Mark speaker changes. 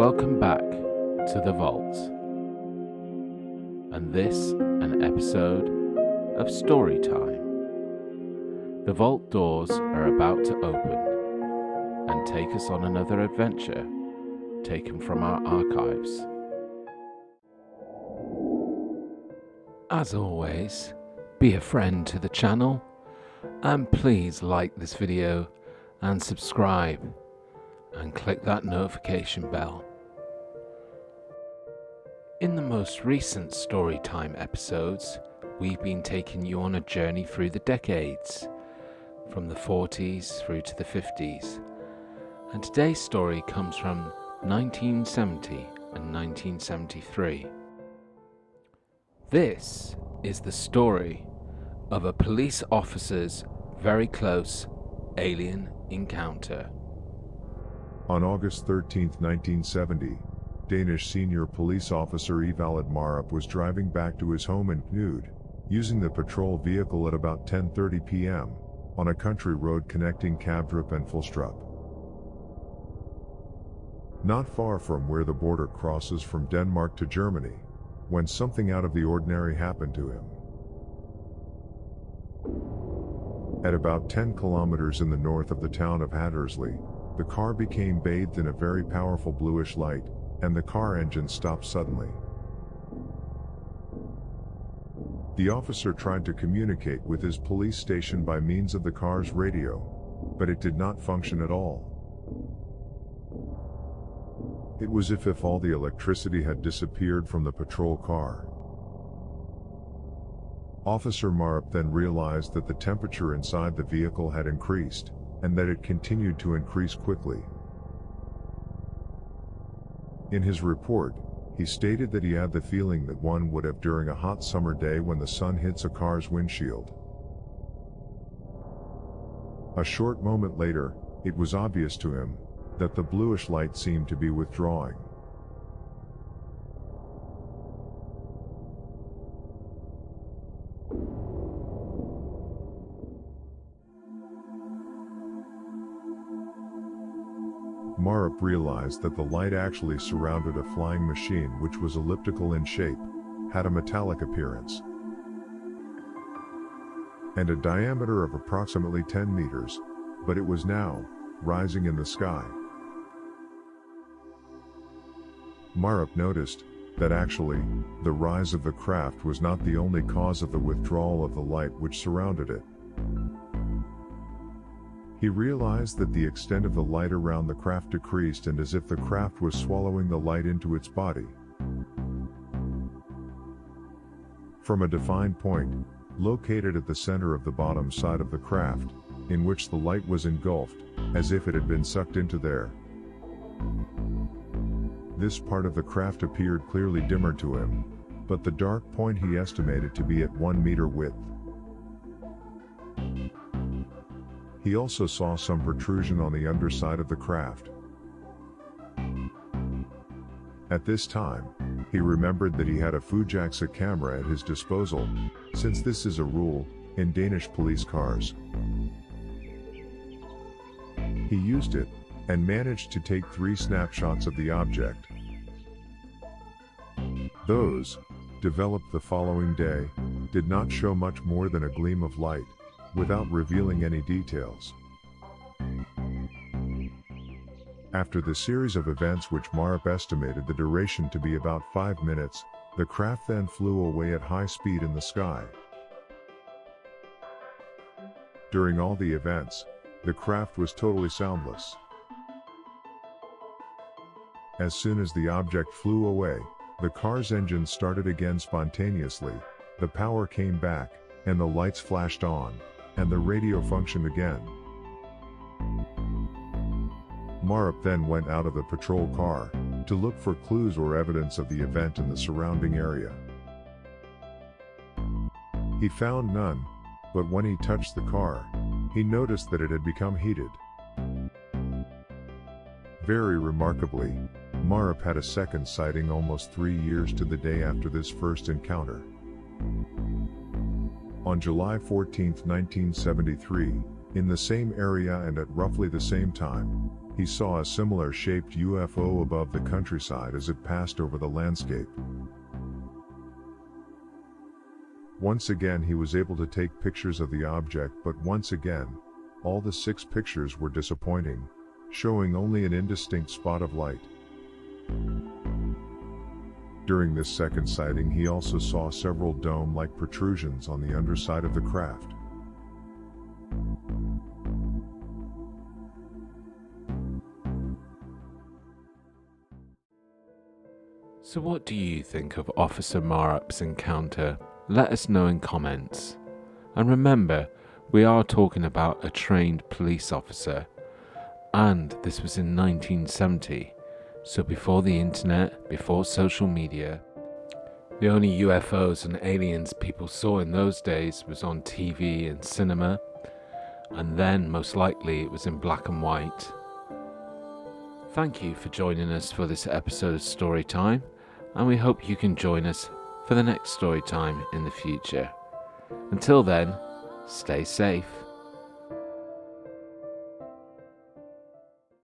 Speaker 1: Welcome back to the Vault, and this an episode of Story Time. The Vault doors are about to open and take us on another adventure taken from our archives. As always, be a friend to the channel and please like this video and subscribe and click that notification bell. In the most recent Storytime episodes, we've been taking you on a journey through the decades, from the 40s through to the 50s, and today's story comes from 1970 and 1973. This is the story of a police officer's very close alien encounter.
Speaker 2: On August 13, 1970, Danish senior police officer Evalid Marup was driving back to his home in Knud, using the patrol vehicle at about 10:30 p.m. on a country road connecting Kavdrup and Fulstrup. Not far from where the border crosses from Denmark to Germany, when something out of the ordinary happened to him. At about 10 kilometers in the north of the town of Hattersley, the car became bathed in a very powerful bluish light, and the car engine stopped suddenly. The officer tried to communicate with his police station by means of the car's radio, but it did not function at all. It was as if all the electricity had disappeared from the patrol car. Officer Marup then realized that the temperature inside the vehicle had increased, and that it continued to increase quickly. In his report, he stated that he had the feeling that one would have during a hot summer day when the sun hits a car's windshield. A short moment later, it was obvious to him that the bluish light seemed to be withdrawing. Marup realized that the light actually surrounded a flying machine which was elliptical in shape, had a metallic appearance, and a diameter of approximately 10 meters, but it was now rising in the sky. Marup noticed that actually, the rise of the craft was not the only cause of the withdrawal of the light which surrounded it. He realized that the extent of the light around the craft decreased, and as if the craft was swallowing the light into its body. From a defined point, located at the center of the bottom side of the craft, in which the light was engulfed, as if it had been sucked into there. This part of the craft appeared clearly dimmer to him, but the dark point he estimated to be at 1 meter width. He also saw some protrusion on the underside of the craft. At this time, he remembered that he had a Fujixa camera at his disposal, since this is a rule in Danish police cars. He used it, and managed to take 3 snapshots of the object. Those, developed the following day, did not show much more than a gleam of light, without revealing any details. After the series of events which Marup estimated the duration to be about 5 minutes, the craft then flew away at high speed in the sky. During all the events, the craft was totally soundless. As soon as the object flew away, the car's engine started again spontaneously, the power came back, and the lights flashed on, and the radio functioned again. Marup then went out of the patrol car to look for clues or evidence of the event in the surrounding area. He found none, but when he touched the car, he noticed that it had become heated. Very remarkably, Marup had a second sighting almost 3 years to the day after this first encounter. On July 14, 1973, in the same area and at roughly the same time, he saw a similar shaped UFO above the countryside as it passed over the landscape. Once again he was able to take pictures of the object, but once again, all the 6 pictures were disappointing, showing only an indistinct spot of light. During this second sighting he also saw several dome-like protrusions on the underside of the craft.
Speaker 1: So what do you think of Officer Marup's encounter? Let us know in comments. And remember, we are talking about a trained police officer, and this was in 1970, so before the internet, before social media. The only UFOs and aliens people saw in those days was on TV and cinema, and then most likely it was in black and white. Thank you for joining us for this episode of Storytime, and we hope you can join us for the next Storytime in the future. Until then, stay safe.